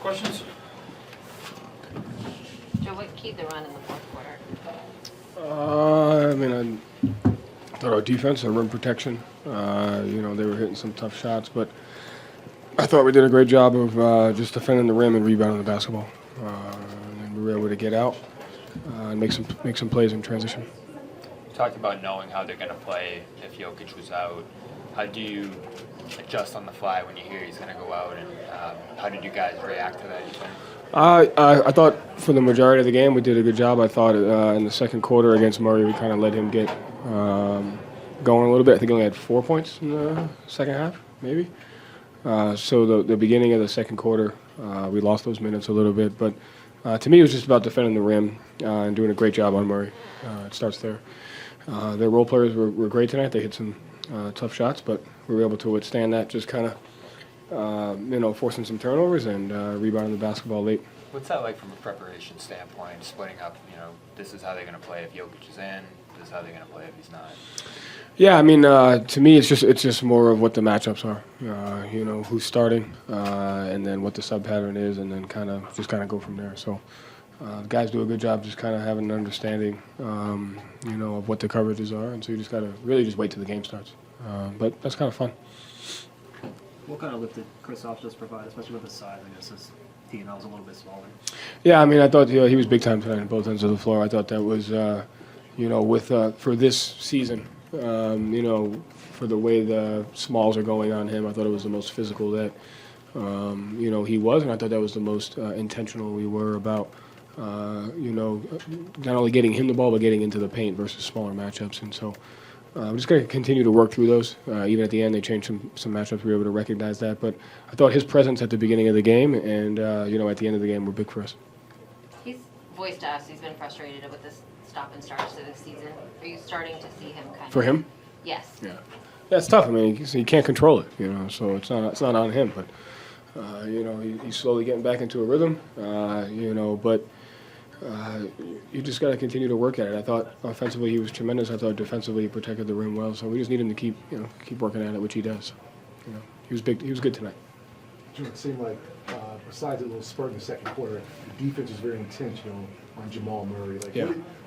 Questions? Joe, what keyed the run in the fourth quarter? I thought our defense, our rim protection, they were hitting some tough shots, but I thought we did a great job of just defending the rim and rebounding the basketball. And we were able to get out and make some plays in transition. You talked about knowing how they're going to play if Jokic was out. How do you adjust on the fly when you hear he's going to go out, and how did you guys react to that, you think? I thought for the majority of the game we did a good job. I thought in the second quarter against Murray we kind of let him get going a little bit. I think he only had 4 points in the second half, maybe. So the beginning of the second quarter we lost those minutes a little bit. But to me it was just about defending the rim and doing a great job on Murray. It starts there. Their role players were great tonight. They hit some tough shots, but we were able to withstand that, just kind of forcing some turnovers and rebounding the basketball late. What's that like from a preparation standpoint, splitting up, this is how they're going to play if Jokic is in, this is how they're going to play if he's not? Yeah, to me it's just more of what the matchups are, who's starting, and then what the sub pattern is, and then kind of go from there. So the guys do a good job just kind of having an understanding, of what the coverages are, and so you just got to really just wait till the game starts. But that's kind of fun. What kind of lift did Kristaps just provide, especially with his size? I guess his team was a little bit smaller. Yeah, I thought he was big time tonight on both ends of the floor. I thought that was, for this season, for the way the smalls are going on him, I thought it was the most physical that, he was, and I thought that was the most intentional we were about, not only getting him the ball, but getting into the paint versus smaller matchups. And so we're just going to continue to work through those. Even at the end, they changed some matchups. We were able to recognize that. But I thought his presence at the beginning of the game and, at the end of the game were big for us. He's voiced to us he's been frustrated with this stop and starts to this season. Are you starting to see him kind of... For him? Yes. Yeah. Yeah, it's tough. He can't control it, so it's not on him. But, he's slowly getting back into a rhythm, but you just got to continue to work at it. I thought offensively he was tremendous. I thought defensively he protected the rim well. So we just need him to keep working at it, which he does. He was big. He was good tonight. It seemed like besides a little spurt in the second quarter, the defense was very intentional on Jamal Murray.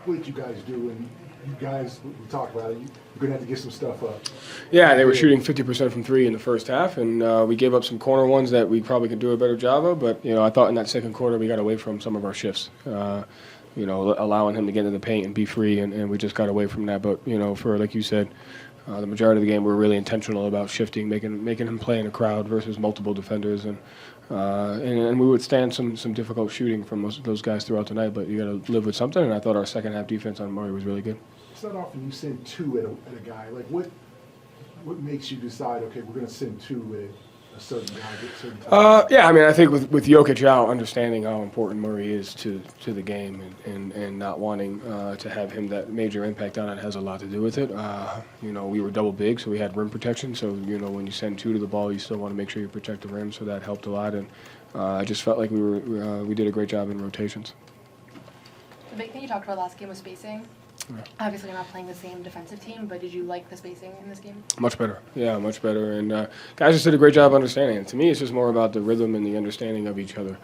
What did you guys do? And you guys, we talked about it. You're gonna have to get some stuff up. Yeah, they were shooting 50% from three in the first half, and we gave up some corner ones that we probably could do a better job of. But I thought in that second quarter we got away from some of our shifts. Allowing him to get into the paint and be free, and we just got away from that. But for like you said, the majority of the game we were really intentional about shifting, making him play in a crowd versus multiple defenders, and we would stand some difficult shooting from those guys throughout the night. But you got to live with something, and I thought our second half defense on Murray was really good. It's not often you send two at a guy. Like what makes you decide? Okay, we're going to send two at a certain guy at a certain time. I think with Jokic out, understanding how important Murray is to the game and not wanting to have him that major impact on it has a lot to do with it. We were double big, so we had rim protection. So when you send two to the ball, you still want to make sure you protect the rim. So that helped a lot, and I just felt like we did a great job in rotations. The big thing you talked about last game was spacing. Yeah. Obviously, you're not playing the same defensive team, but did you like the spacing in this game? Much better. Yeah, much better. And guys just did a great job understanding it. To me, it's just more about the rhythm and the understanding of each other,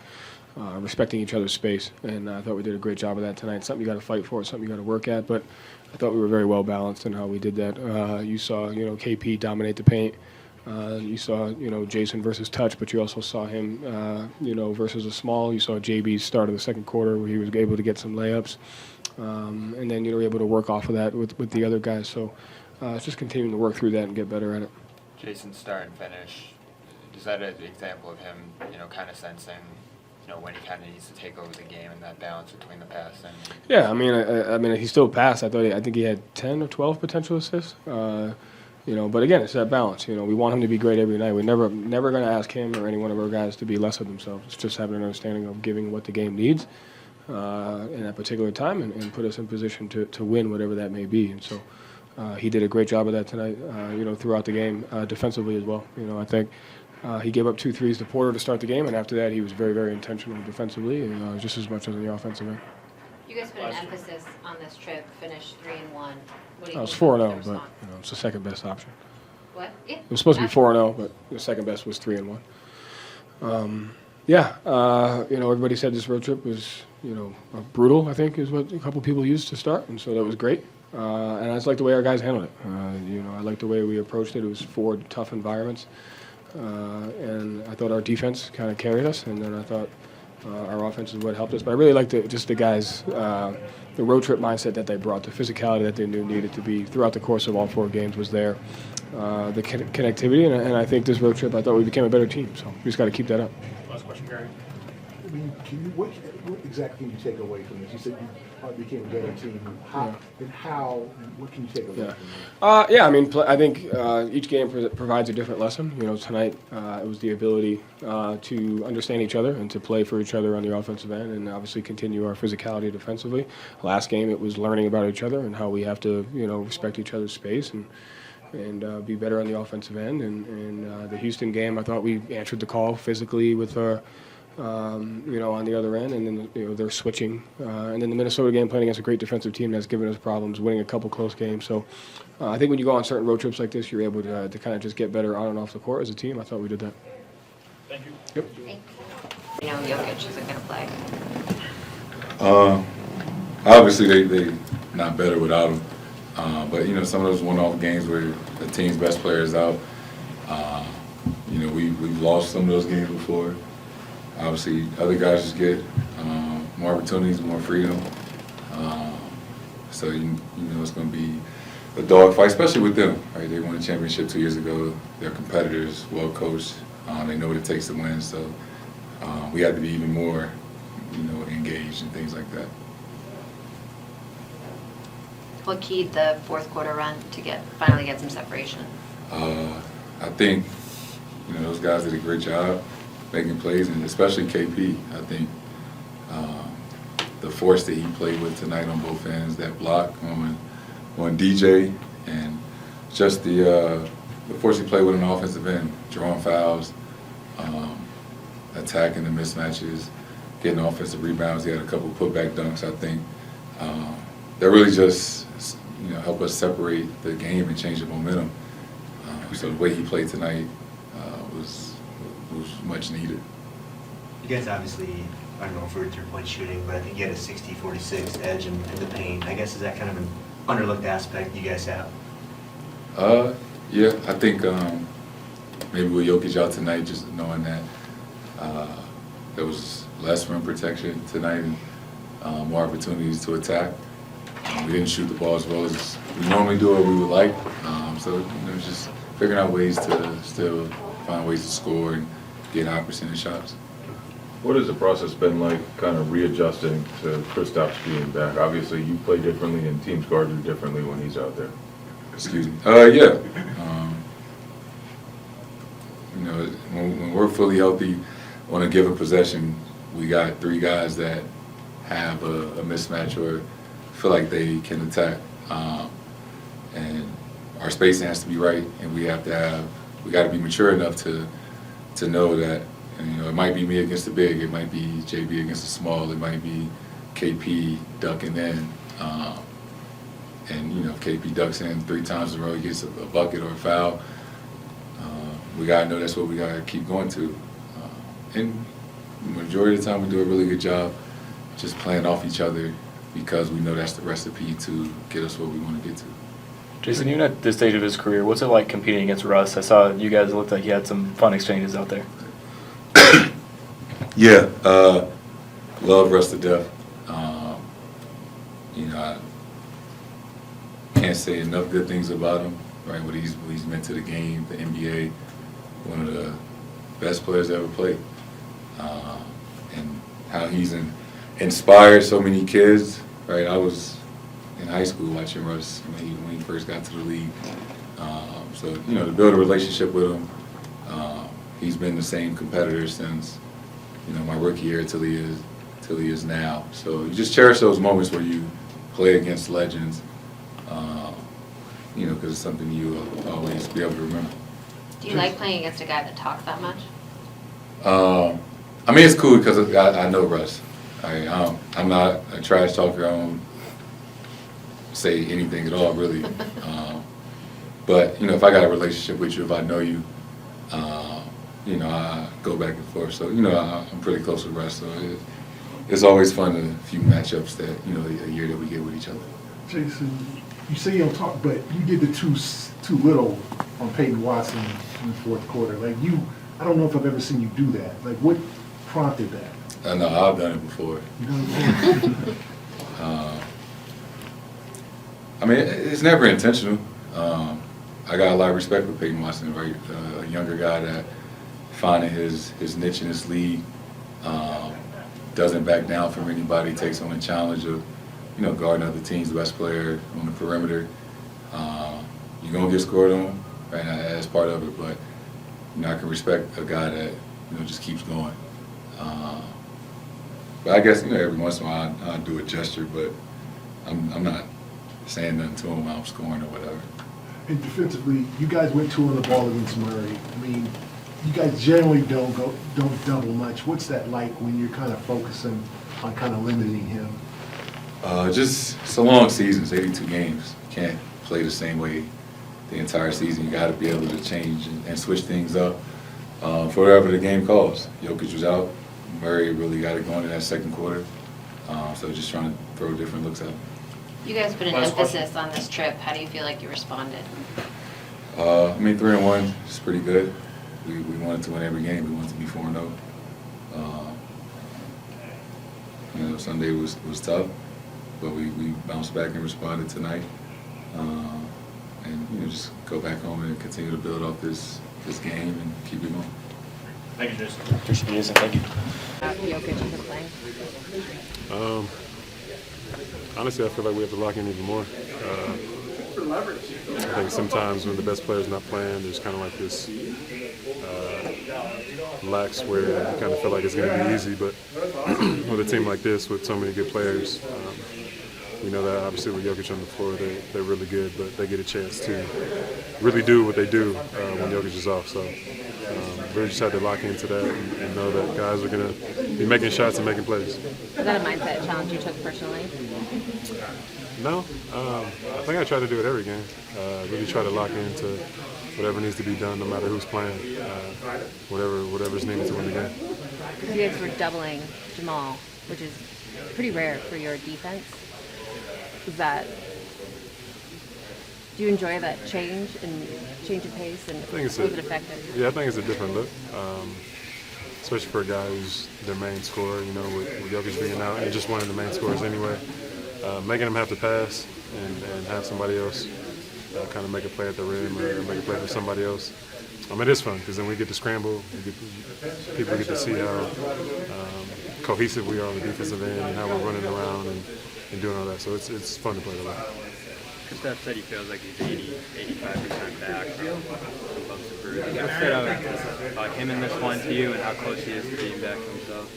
respecting each other's space. And I thought we did a great job of that tonight. It's something you got to fight for. It's something you got to work at. But I thought we were very well balanced in how we did that. You saw, KP dominate the paint. You saw, Jayson versus touch, but you also saw him, versus a small. You saw JB's start of the second quarter where he was able to get some layups. And then you were able to work off of that with the other guys. So it's just continuing to work through that and get better at it. Jayson's start and finish, is that an example of him, kind of sensing, when he kind of needs to take over the game and that balance between the pass and... Yeah, he still passed. I think he had 10 or 12 potential assists. But again, it's that balance. We want him to be great every night. We're never going to ask him or any one of our guys to be less of themselves. It's just having an understanding of giving what the game needs in that particular time and put us in position to win whatever that may be. And so he did a great job of that tonight, throughout the game, defensively as well. I think he gave up 2 threes to Porter to start the game, and after that he was very, very intentional defensively, just as much as on the offensive end. You guys put an emphasis on this trip, finished 3-1. What do you I was think 4-0, was but it's the second best option. What? Yeah. It was supposed to be 4-0, but the second best was 3-1. Yeah, everybody said this road trip was, brutal, I think is what a couple people used to start, and so that was great. And I just like the way our guys handled it. I like the way we approached it. It was 4 tough environments, and I thought our defense kind of carried us, and then I thought our offense is what helped us. But I really liked the guys, the road trip mindset that they brought, the physicality that they knew needed to be throughout the course of all 4 games was there. The connectivity, and I think this road trip, I thought we became a better team. So we just got to keep that up. Last question, Gary. I mean, what exactly can you take away from this? You said you became a better team. What can you take away from this? I think each game provides a different lesson. Tonight it was the ability to understand each other and to play for each other on the offensive end, and obviously continue our physicality defensively. Last game it was learning about each other and how we have to respect each other's space and be better on the offensive end. And the Houston game, I thought we answered the call physically with our. On the other end, and then they're switching, and then the Minnesota game playing against a great defensive team that's given us problems, winning a couple close games. So I think when you go on certain road trips like this, you're able to kind of just get better on and off the court as a team. I thought we did that. Thank you. Yep. Jokic isn't going to play. Obviously they not better without him, but some of those one-off games where the team's best player is out, we've lost some of those games before. Obviously, other guys just get more opportunities, more freedom. So it's going to be a dogfight, especially with them. Right? They won a championship 2 years ago. They're competitors, well coached. They know what it takes to win. So we have to be even more, engaged and things like that. What keyed the fourth quarter run to finally get some separation? I think those guys did a great job making plays, and especially KP. I think the force that he played with tonight on both ends, that block on DJ, and just the force he played with on the offensive end, drawing fouls, attacking the mismatches, getting offensive rebounds. He had a couple putback dunks. I think that really just help us separate the game and change the momentum. So the way he played tonight was much needed. You guys obviously are known for three-point shooting, but I think you had a 60-46 edge in the paint. I guess is that kind of an underlooked aspect you guys have? Yeah, I think maybe with Jokic out tonight, just knowing that there was less rim protection tonight and more opportunities to attack. We didn't shoot the ball as well as we normally do or we would like. So just figuring out ways to still find ways to score and get high percentage shots. What has the process been like, kind of readjusting to Kristaps being back? Obviously, you play differently and teams guard you differently when he's out there. Excuse me. Yeah. When we're fully healthy on a given possession, we got 3 guys that have a mismatch or feel like they can attack, and our spacing has to be right, and we got to be mature enough to know that. And, it might be me against the big, it might be JB against the small, it might be KP ducking in. And if KP ducks in 3 times in a row, he gets a bucket or a foul. We gotta know that's what we gotta keep going to. And the majority of the time, we do a really good job just playing off each other because we know that's the recipe to get us where we want to get to. Jayson, even at this stage of his career, what's it like competing against Russ? I saw you guys looked like you had some fun exchanges out there. Yeah, love Russ to death. I can't say enough good things about him. Right, what he's meant to the game, the NBA, one of the best players ever played, and how he's inspired so many kids. Right, I was in high school watching Russ when he first got to the league. So to build a relationship with him, he's been the same competitor since my rookie year till he is now. So you just cherish those moments where you play against legends, because it's something you always be able to remember. Do you like playing against a guy that talks that much? It's cool because I know Russ. I'm not a trash talker. I don't say anything at all, really. But if I got a relationship with you, if I know you, I go back and forth. So, I'm pretty close with Russ. So it's always fun, a few matchups that, a year that we get with each other. Jayson, you say you don't talk, but you did the too little on Peyton Watson in the fourth quarter. I don't know if I've ever seen you do that. What prompted that? I know, I've done it before. You know what I'm saying? It's never intentional. I got a lot of respect for Peyton Watson, right? A younger guy that finding his niche in this league, doesn't back down from anybody, takes on the challenge of, guarding other teams' best player on the perimeter. You're going to get scored on, right? As part of it, but, I can respect a guy that, just keeps going. But I guess, every once in a while I'll do a gesture, but I'm not saying nothing to him while I'm scoring or whatever. And defensively, you guys went 2 on the ball against Murray. You guys generally don't double much. What's that like when you're kind of focusing on kind of limiting him? It's a long season, it's 82 games. You can't play the same way the entire season. You got to be able to change and switch things up for whatever the game calls. Jokic was out. Murray really got it going in that second quarter. So just trying to throw different looks out. You guys put an emphasis on this trip. How do you feel like you responded? 3-1 is pretty good. We wanted to win every game. We wanted to be 4-0. Sunday was tough, but we bounced back and responded tonight. And just go back home and continue to build off this game and keep it going. Thank you, Jayson. Appreciate you, Jayson. Thank you. Jokic has been playing. Honestly, I feel like we have to lock in even more. I think sometimes when the best player's not playing, there's kind of like this lax where you kind of feel like it's going to be easy. But with a team like this, with so many good players, we know that obviously with Jokic on the floor, they're really good, but they get a chance to really do what they do when Jokic is off. So we just had to lock into that and know that guys are going to be making shots and making plays. Is that a mindset challenge you took personally? No, I think I try to do it every game. Really try to lock into whatever needs to be done, no matter who's playing, whatever's needed to win the game. You guys were doubling Jamal, which is pretty rare for your defense. Do you enjoy that change of pace, and was it effective? Yeah, I think it's a different look, especially for a guy who's their main scorer. With Jokic being out and just one of the main scorers anyway. Making him have to pass and have somebody else kind of make a play at the rim or make a play for somebody else. It is fun because then we get to scramble. People get to see how cohesive we are on the defensive end and how we're running around and doing all that. So it's fun to play the way. Kristaps said he feels like he's 85% back from bumps and bruises. What stood out about him in this one to you, and how close he is to being back to himself?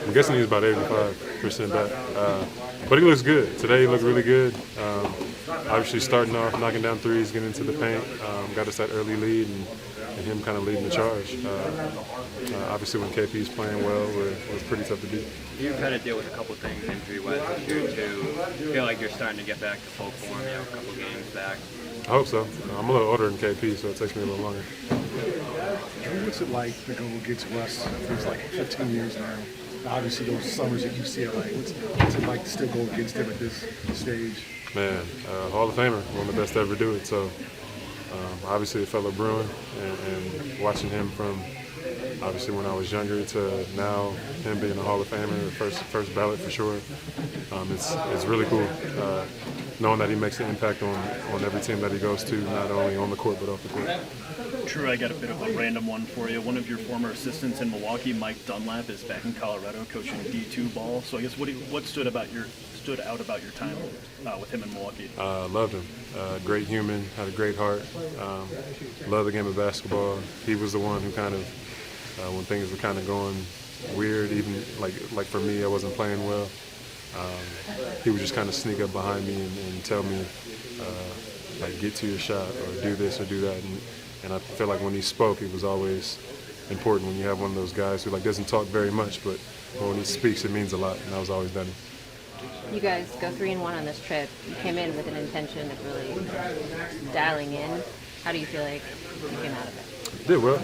I'm guessing he's about 85% back. But he looks good. Today he looked really good. Obviously starting off, knocking down threes, getting into the paint. Got us that early lead and him kind of leading the charge. Obviously when KP's playing well, we're pretty tough to beat. You've had to deal with a couple things injury-wise this year too. I feel like you're starting to get back to full form, a couple games back. I hope so. I'm a little older than KP, so it takes me a little longer. What's it like to go against Russ? It feels like 15 years now. Obviously, those summers at UCLA. What's it like to still go against him at this stage? Man, Hall of Famer, one of the best to ever do it. So, obviously a fellow Bruin, and watching him from obviously when I was younger to now, him being a Hall of Famer, first ballot for sure. It's really cool knowing that he makes an impact on every team that he goes to, not only on the court but off the court. True, I got a bit of a random one for you. One of your former assistants in Milwaukee, Mike Dunlap, is back in Colorado coaching D2 ball. So I guess what stood out about your time with him in Milwaukee? Loved him. Great human, had a great heart. Loved the game of basketball. He was the one who kind of, when things were kind of going weird, even like for me, I wasn't playing well. He would just kind of sneak up behind me and tell me, get to your shot or do this or do that. And I feel like when he spoke, it was always important when you have one of those guys who doesn't talk very much, but when he speaks, it means a lot. And I was always done. You guys go 3-1 on this trip. You came in with an intention of really dialing in. How do you feel like you came out of it? Did well.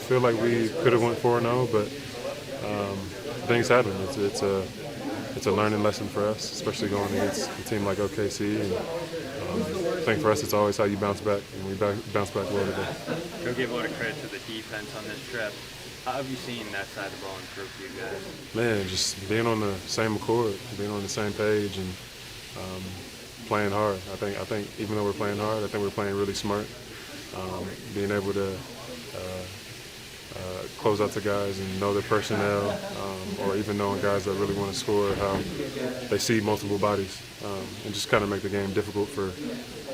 Feel like we could have went 4-0, but things happen. It's a learning lesson for us, especially going against a team like OKC. And I think for us, it's always how you bounce back, and we bounce back well today. Go give a lot of credit to the defense on this trip. How have you seen that side of the ball improve for you guys? Man, just being on the same accord, being on the same page, and playing hard. I think even though we're playing hard, I think we're playing really smart. Being able to close out to guys and know their personnel, or even knowing guys that really want to score, how they see multiple bodies, and just kind of make the game difficult for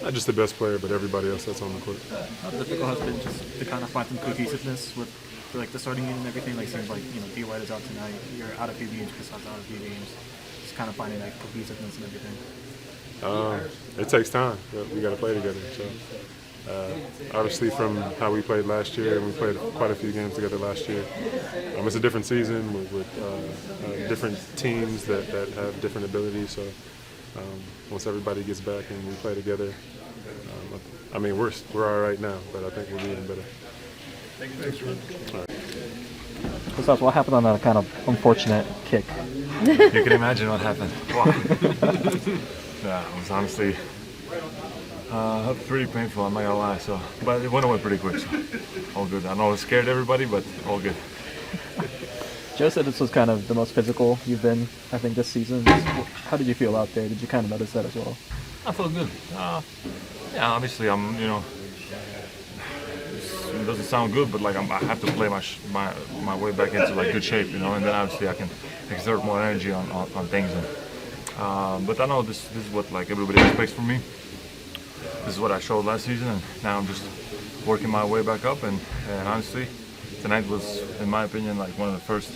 not just the best player, but everybody else that's on the court. How difficult has it been just to kind of find some cohesiveness with like the starting unit and everything? Like seems like D White is out tonight, you're out a few games, Kristaps out a few games. Just kind of finding that cohesiveness and everything. It takes time, but we got to play together. So obviously, from how we played last year, and we played quite a few games together last year. It's a different season with different teams that have different abilities. So once everybody gets back and we play together, we're all right now, but I think we'll be even better. Thanks, Jrue. Kristaps, what happened on that kind of unfortunate kick? You can imagine what happened. Yeah, it was honestly pretty painful, I'm not gonna lie. But it went away pretty quick, so all good. I know it scared everybody, but all good. Joe said this was kind of the most physical you've been, I think, this season. How did you feel out there? Did you kind of notice that as well? I felt good. Yeah, obviously I'm, it doesn't sound good, but like I have to play my way back into like good shape, and then obviously I can exert more energy on things. But I know this is what like everybody expects from me. This is what I showed last season, and now I'm just working my way back up. And honestly, tonight was, in my opinion, like one of the first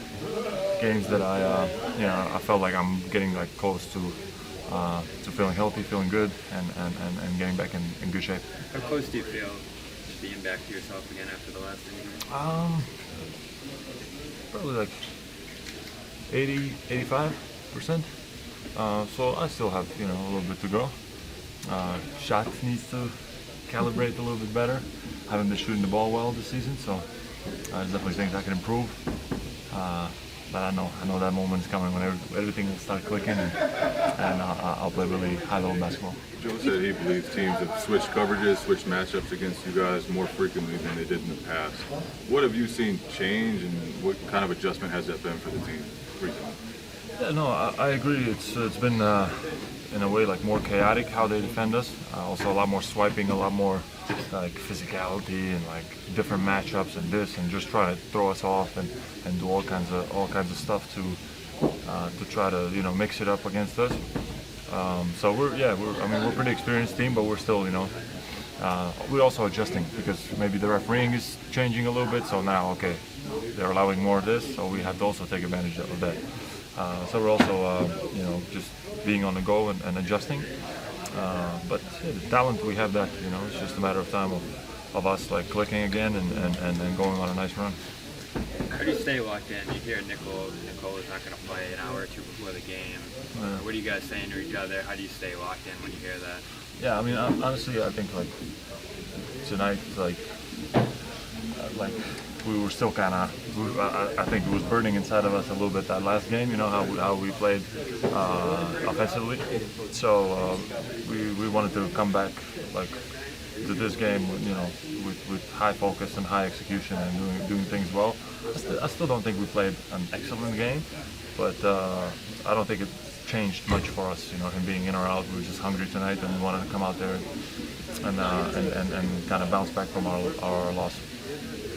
games that I felt like I'm getting like close to feeling healthy, feeling good, and getting back in good shape. How close do you feel to being back to yourself again after the last injury? Probably like 80-85%. So I still have a little bit to go. Shot needs to calibrate a little bit better. I haven't been shooting the ball well this season, so there's definitely things I can improve. But I know that moment's coming when everything will start clicking, and I'll play really high-level basketball. Joe said he believes teams have switched coverages, switched matchups against you guys more frequently than they did in the past. What have you seen change, and what kind of adjustment has that been for the team recently? Yeah, no, I agree. It's been in a way like more chaotic how they defend us. Also a lot more swiping, a lot more like physicality and like different matchups and this, and just try to throw us off and do all kinds of stuff to try to mix it up against us. So we're a pretty experienced team, but we're still we're also adjusting because maybe the refereeing is changing a little bit. So now they're allowing more of this, so we have to also take advantage of that. So we're also just being on the go and adjusting. But yeah, the talent, we have that. It's just a matter of time of us like clicking again and going on a nice run. How do you stay locked in? You hear Nicole is not going to play an hour or two before the game. What are you guys saying to each other? How do you stay locked in when you hear that? Yeah, I mean, honestly, I think like tonight, like we were still kind of, I think it was burning inside of us a little bit that last game, how we played offensively. So we wanted to come back like to this game, with high focus and high execution and doing things well. I still don't think we played an excellent game, but I don't think it changed much for us, him being in or out. We were just hungry tonight and we wanted to come out there and kind of bounce back from our loss.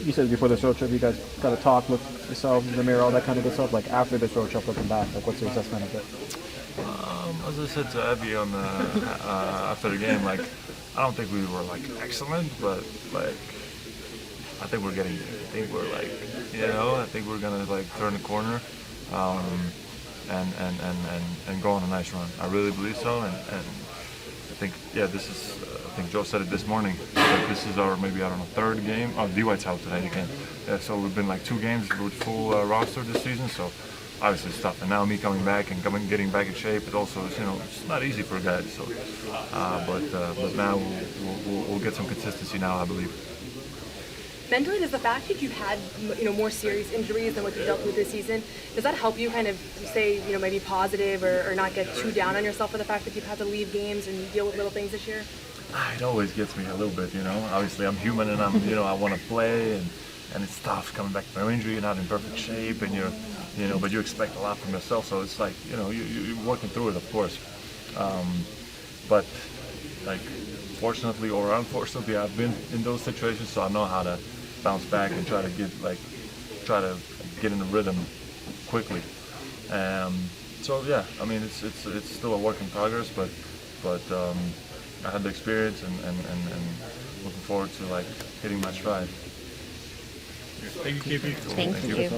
You said before this road trip, you guys got to talk, look yourselves in the mirror, all that kind of good stuff. Like after this road trip, looking back, like what's your assessment of it? As I said to Abby on after the game, like I don't think we were like excellent, but like I think we're getting there. I think we're like I think we're gonna like turn the corner, and go on a nice run. I really believe so, and I think this is. I think Joe said it this morning. Like this is our third game. Oh, D White's out tonight again. Yeah, so we've been like 2 games with full roster this season. So obviously it's tough. And now me coming back and getting back in shape. It also is, it's not easy for guys. So, but now we'll get some consistency now, I believe. mentally, does the fact that you've had more serious injuries than what you've dealt with this season, does that help you kind of stay maybe positive or not get too down on yourself for the fact that you've had to leave games and deal with little things this year? It always gets me a little bit, Obviously, I'm human and I want to play, and it's tough coming back from injury. You're not in perfect shape, and but you expect a lot from yourself. So it's like, you're working through it, of course. But like, fortunately or unfortunately, I've been in those situations, so I know how to bounce back and try to get in the rhythm quickly. So yeah, I mean, it's still a work in progress, but I had the experience and looking forward to hitting my stride. Thank you, KP. Thank you.